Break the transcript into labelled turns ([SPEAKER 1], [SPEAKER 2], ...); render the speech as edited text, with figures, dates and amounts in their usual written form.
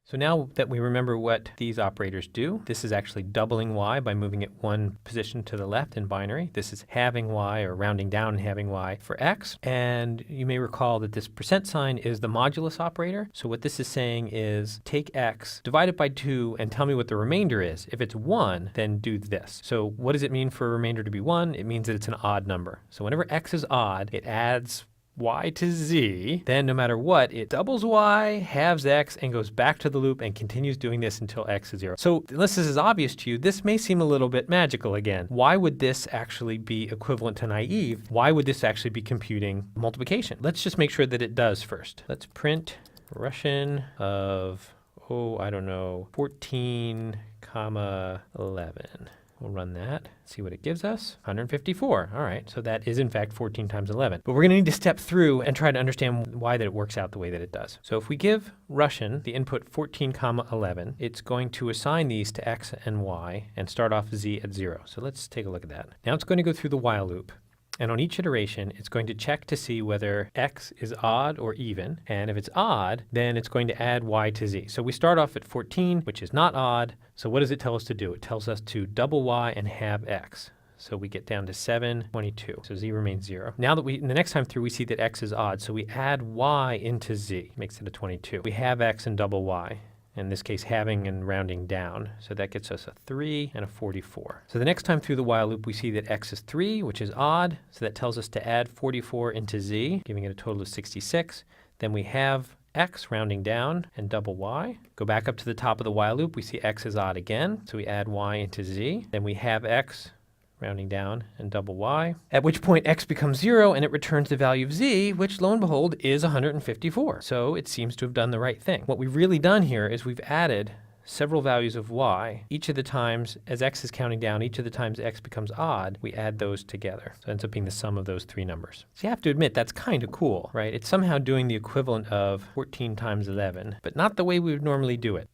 [SPEAKER 1] So now that we remember what these operators do, this is actually doubling y by moving it one position to the left in binary. This is halving y, or rounding down and halving y for x. And you may recall that this percent sign is the modulus operator. So what this is saying is take x, divide it by 2, and tell me what the remainder is. If it's 1, then do this. So what does it mean for a remainder to be 1? It means that it's an odd number. So whenever x is odd, it adds y to z, then no matter what, it doubles y, halves x, and goes back to the loop and continues doing this until x is 0. So unless this is obvious to you, this may seem a little bit magical again. Why would this actually be equivalent to naive? Why would this actually be computing multiplication? Let's just make sure that it does first. Let's print Russian of, 14, 11. We'll run that, see what it gives us. 154. All right, so that is in fact 14 times 11. But we're going to need to step through and try to understand why that it works out the way that it does. So if we give Russian the input 14, 11, it's going to assign these to x and y and start off z at 0. So let's take a look at that. Now it's going to go through the while loop. And on each iteration, it's going to check to see whether x is odd or even. And if it's odd, then it's going to add y to z. So we start off at 14, which is not odd. So what does it tell us to do? It tells us to double y and halve x. So we get down to 7, 22. So z remains 0. Now that the next time through, we see that x is odd. So we add y into z, makes it a 22. We have x and double y. In this case, halving and rounding down. So that gets us a 3 and a 44. So the next time through the while loop, we see that x is 3, which is odd. So that tells us to add 44 into z, giving it a total of 66. Then we have x rounding down and double y. Go back up to the top of the while loop, we see x is odd again. So we add y into z. Then we have x rounding down and double y, at which point x becomes 0 and it returns the value of z, which lo and behold is 154. So it seems to have done the right thing. What we've really done here is we've added several values of y. Each of the times, as x is counting down, each of the times x becomes odd, we add those together. So it ends up being the sum of those three numbers. So you have to admit, that's kind of cool, right? It's somehow doing the equivalent of 14 times 11, but not the way we would normally do it.